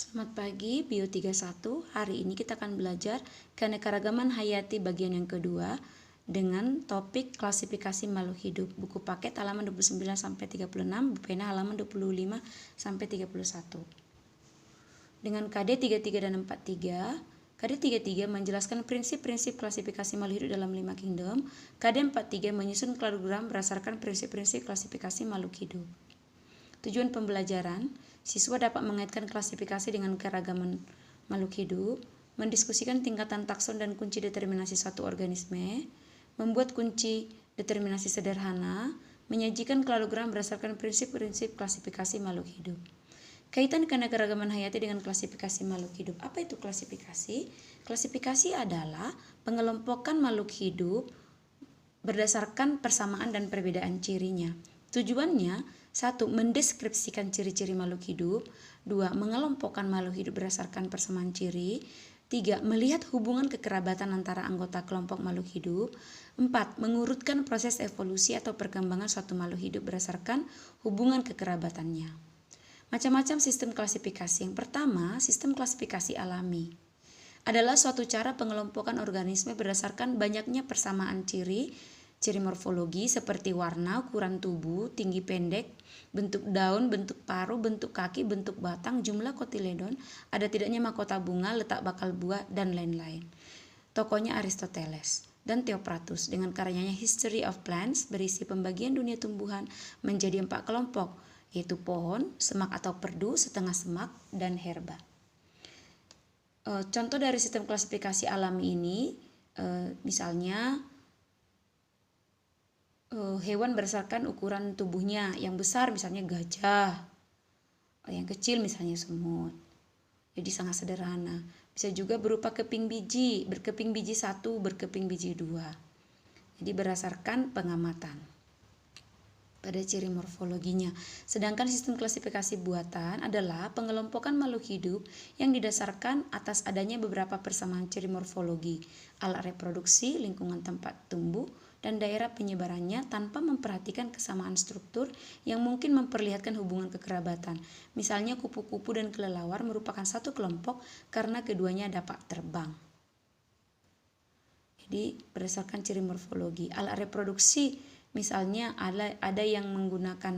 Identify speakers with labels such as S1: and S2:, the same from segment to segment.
S1: Selamat pagi, Bio 31. Hari ini kita akan belajar keanekaragaman hayati bagian yang kedua dengan topik klasifikasi makhluk hidup. Buku paket halaman 29 sampai 36, buku pena halaman 25 sampai 31. Dengan KD 33 dan 43, KD 33 menjelaskan prinsip-prinsip klasifikasi makhluk hidup dalam 5 kingdom. KD 43 menyusun kladogram berdasarkan prinsip-prinsip klasifikasi makhluk hidup. Tujuan pembelajaran, siswa dapat mengaitkan klasifikasi dengan keragaman makhluk hidup, mendiskusikan tingkatan takson dan kunci determinasi suatu organisme, membuat kunci determinasi sederhana, menyajikan kladogram berdasarkan prinsip-prinsip klasifikasi makhluk hidup. Kaitan keanekaragaman hayati dengan klasifikasi makhluk hidup. Apa itu klasifikasi? Klasifikasi adalah pengelompokan makhluk hidup berdasarkan persamaan dan perbedaan cirinya. Tujuannya, 1. Mendeskripsikan ciri-ciri makhluk hidup. 2. Mengelompokkan makhluk hidup berdasarkan persamaan ciri. 3. Melihat hubungan kekerabatan antara anggota kelompok makhluk hidup. 4. Mengurutkan proses evolusi atau perkembangan suatu makhluk hidup berdasarkan hubungan kekerabatannya. Macam-macam sistem klasifikasi. Yang pertama, sistem klasifikasi alami adalah suatu cara pengelompokan organisme berdasarkan banyaknya persamaan ciri morfologi seperti warna, ukuran tubuh, tinggi pendek, bentuk daun, bentuk paruh, bentuk kaki, bentuk batang, jumlah kotiledon, ada tidaknya mahkota bunga, letak bakal buah, dan lain-lain. Tokohnya Aristoteles dan Theopratus dengan karyanya History of Plants berisi pembagian dunia tumbuhan menjadi 4 kelompok, yaitu pohon, semak atau perdu, setengah semak, dan herba. Contoh dari sistem klasifikasi alami ini, misalnya hewan berdasarkan ukuran tubuhnya, yang besar misalnya gajah, yang kecil misalnya semut. Jadi sangat sederhana. Bisa juga berupa keping biji, berkeping biji 1, berkeping biji 2. Jadi berdasarkan pengamatan pada ciri morfologinya. Sedangkan sistem klasifikasi buatan adalah pengelompokan makhluk hidup yang didasarkan atas adanya beberapa persamaan ciri morfologi, alat reproduksi, lingkungan tempat tumbuh, dan daerah penyebarannya tanpa memperhatikan kesamaan struktur yang mungkin memperlihatkan hubungan kekerabatan. Misalnya kupu-kupu dan kelelawar merupakan satu kelompok karena keduanya dapat terbang. Jadi berdasarkan ciri morfologi. Alat reproduksi misalnya ada yang menggunakan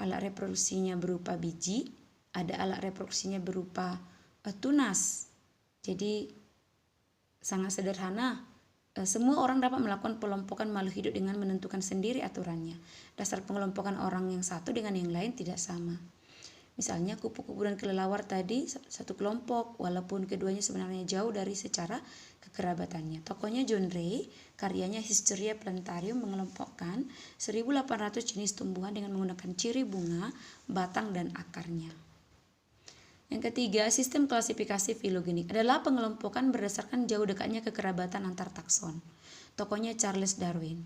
S1: alat reproduksinya berupa biji, ada alat reproduksinya berupa tunas. Jadi sangat sederhana. Semua orang dapat melakukan pengelompokan makhluk hidup dengan menentukan sendiri aturannya. Dasar pengelompokan orang yang satu dengan yang lain tidak sama. Misalnya kupu-kupu dan kelelawar tadi satu kelompok, walaupun keduanya sebenarnya jauh dari secara kekerabatannya. Tokohnya John Ray, karyanya Historia Planetarium mengelompokkan 1.800 jenis tumbuhan dengan menggunakan ciri bunga, batang, dan akarnya. Yang ketiga, sistem klasifikasi filogenik adalah pengelompokan berdasarkan jauh dekatnya kekerabatan antar takson. Tokohnya Charles Darwin.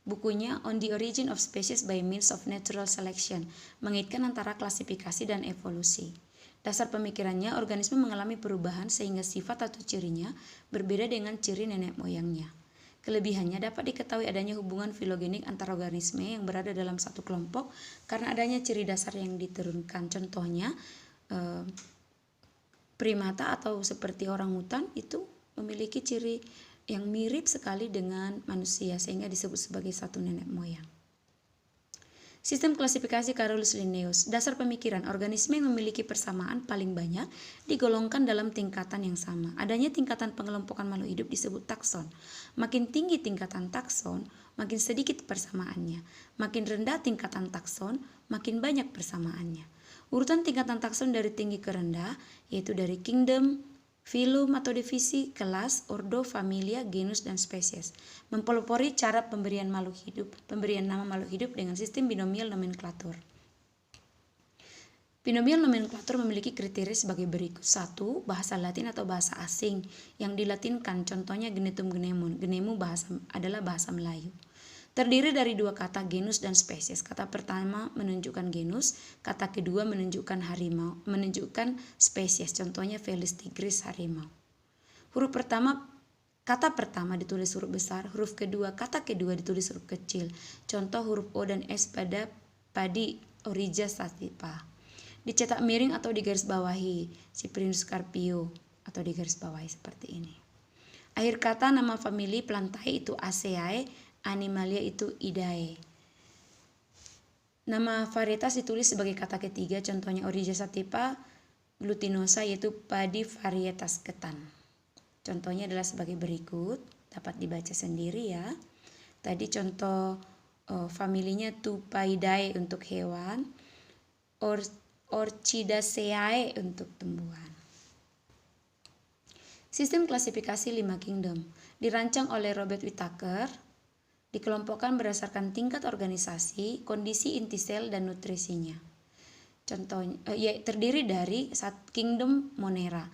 S1: Bukunya On the Origin of Species by Means of Natural Selection mengaitkan antara klasifikasi dan evolusi. Dasar pemikirannya, organisme mengalami perubahan sehingga sifat atau cirinya berbeda dengan ciri nenek moyangnya. Kelebihannya dapat diketahui adanya hubungan filogenik antar organisme yang berada dalam satu kelompok karena adanya ciri dasar yang diturunkan. Contohnya, primata atau seperti orangutan itu memiliki ciri yang mirip sekali dengan manusia sehingga disebut sebagai satu nenek moyang. Sistem klasifikasi Carolus Linnaeus. Dasar pemikiran, organisme yang memiliki persamaan paling banyak digolongkan dalam tingkatan yang sama. Adanya tingkatan pengelompokan makhluk hidup disebut takson. Makin tinggi tingkatan takson, makin sedikit persamaannya. Makin rendah tingkatan takson, makin banyak persamaannya. Urutan tingkatan takson dari tinggi ke rendah, yaitu dari kingdom, filum atau divisi, kelas, ordo, familia, genus, dan spesies. Mempelopori cara pemberian nama makhluk hidup dengan sistem binomial nomenklatur. Binomial nomenklatur memiliki kriteria sebagai berikut. 1. Bahasa Latin atau bahasa asing yang dilatinkan, contohnya genetum genemon. Genemu adalah bahasa Melayu. Terdiri dari 2 kata, genus dan spesies. Kata pertama menunjukkan genus, kata kedua menunjukkan spesies. Contohnya Felis tigris, harimau. Kata pertama ditulis huruf besar, kata kedua ditulis huruf kecil. Contoh huruf O dan S pada padi Oryza sativa. dicetak miring atau digaris bawahi, Cyprinus carpio, atau digaris bawahi seperti ini. Akhir kata nama famili Plantae itu Aceae, Animalia itu Idae. Nama varietas ditulis sebagai kata ketiga, contohnya Oryza sativa glutinosa yaitu padi varietas ketan. Contohnya adalah sebagai berikut, dapat dibaca sendiri ya. Tadi contoh familinya Tupaidae untuk hewan, Orchidaceae untuk tumbuhan. Sistem klasifikasi 5 kingdom dirancang oleh Robert Whittaker, dikelompokkan berdasarkan tingkat organisasi, kondisi inti sel dan nutrisinya. Contohnya terdiri dari kingdom Monera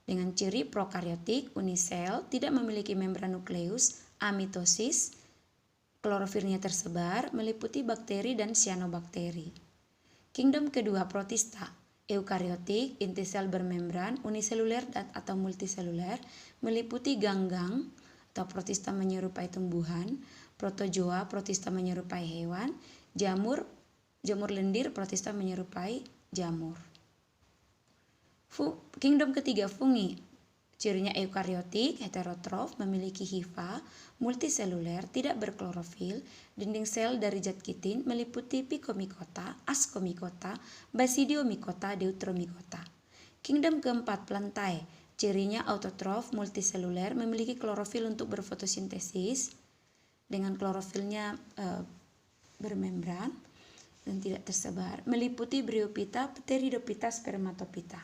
S1: dengan ciri prokaryotik, unisel, tidak memiliki membran nukleus, amitosis, klorofilnya tersebar, meliputi bakteri dan cyanobacteria. Kingdom kedua Protista, eukariotik, inti sel bermembran, uniseluler atau multiseluler, meliputi ganggang atau protista menyerupai tumbuhan, protozoa, protista menyerupai hewan, jamur lendir, protista menyerupai jamur. Kingdom ketiga Fungi, cirinya eukariotik, heterotrof, memiliki hifa, multiseluler, tidak berklorofil, dinding sel dari zat kitin, meliputi Picomycota, Ascomycota, Basidiomycota, Deuteromycota. Kingdom keempat Plantae, cirinya autotrof, multiseluler, memiliki klorofil untuk berfotosintesis, dengan klorofilnya bermembran dan tidak tersebar, meliputi Bryophyta, Pteridophyta, Spermatophyta.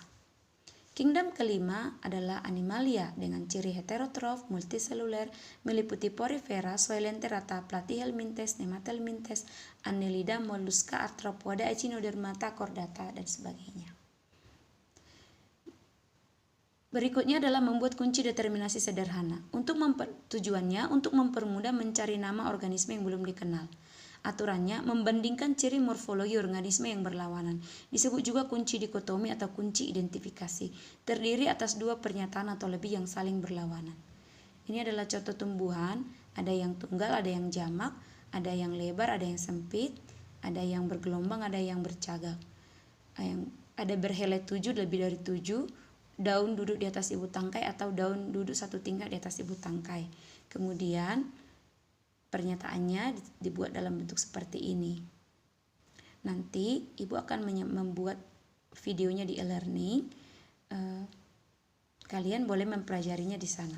S1: Kingdom kelima adalah Animalia dengan ciri heterotrof, multiseluler, meliputi Porifera, Soilenterata, Platyhelminthes, Nemathelminthes, Annelida, Mollusca, Arthropoda, Echinodermata, Chordata, dan sebagainya. Berikutnya adalah membuat kunci determinasi sederhana. Tujuannya untuk mempermudah mencari nama organisme yang belum dikenal. Aturannya membandingkan ciri morfologi organisme yang berlawanan. Disebut juga kunci dikotomi atau kunci identifikasi. Terdiri atas dua pernyataan atau lebih yang saling berlawanan. Ini adalah contoh tumbuhan. Ada yang tunggal, ada yang jamak, ada yang lebar, ada yang sempit, ada yang bergelombang, ada yang bercagak. Ada berhelai 7, lebih dari 7. Daun duduk di atas ibu tangkai atau daun duduk satu tingkat di atas ibu tangkai. Kemudian pernyataannya dibuat dalam bentuk seperti ini. Nanti ibu akan membuat videonya di e-learning. Kalian boleh mempelajarinya di sana.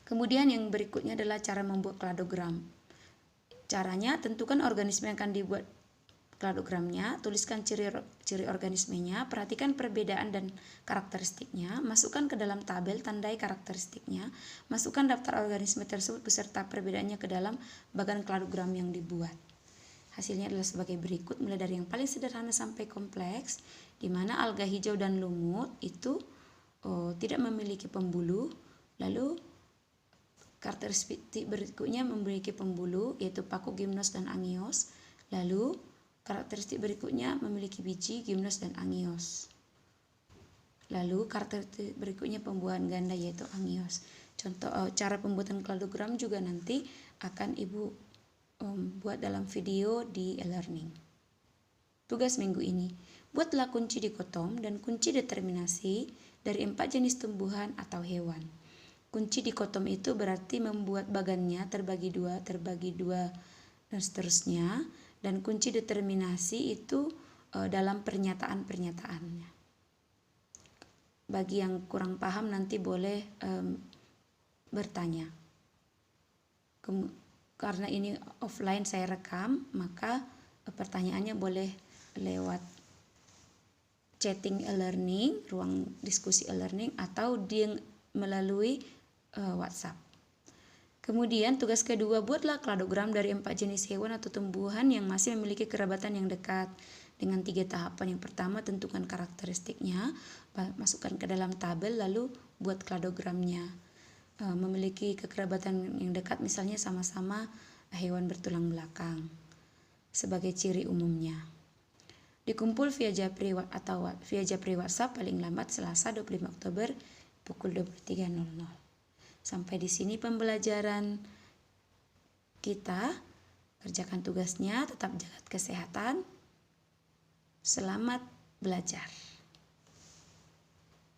S1: Kemudian yang berikutnya adalah cara membuat kladogram. Caranya, tentukan organisme yang akan dibuat kladogramnya, tuliskan ciri organismenya, perhatikan perbedaan dan karakteristiknya, masukkan ke dalam tabel, tandai karakteristiknya, masukkan daftar organisme tersebut beserta perbedaannya ke dalam bagan kladogram yang dibuat. Hasilnya adalah sebagai berikut, mulai dari yang paling sederhana sampai kompleks, di mana alga hijau dan lumut itu tidak memiliki pembuluh, lalu karakteristik berikutnya memiliki pembuluh, yaitu paku, gimnos, dan angios, lalu karakteristik berikutnya memiliki biji, gimnos, dan angios. Lalu karakteristik berikutnya pembuahan ganda yaitu angios. Contoh cara pembuatan kladogram juga nanti akan ibu buat dalam video di e-learning. Tugas minggu ini, buatlah kunci dikotom dan kunci determinasi dari 4 jenis tumbuhan atau hewan. Kunci dikotom itu berarti membuat bagannya terbagi dua, dan seterusnya. Dan kunci determinasi itu dalam pernyataan-pernyataannya. Bagi yang kurang paham nanti boleh bertanya. Karena ini offline saya rekam, maka pertanyaannya boleh lewat chatting e-learning, ruang diskusi e-learning, atau melalui WhatsApp. Kemudian tugas kedua, buatlah kladogram dari 4 jenis hewan atau tumbuhan yang masih memiliki kerabatan yang dekat dengan 3 tahapan. Yang pertama, tentukan karakteristiknya, masukkan ke dalam tabel, lalu buat kladogramnya. Memiliki kekerabatan yang dekat, misalnya sama-sama hewan bertulang belakang sebagai ciri umumnya. Dikumpul via Japri WhatsApp paling lambat Selasa 25 Oktober pukul 23.00. Sampai di sini pembelajaran kita. Kerjakan tugasnya, tetap jaga kesehatan. Selamat belajar.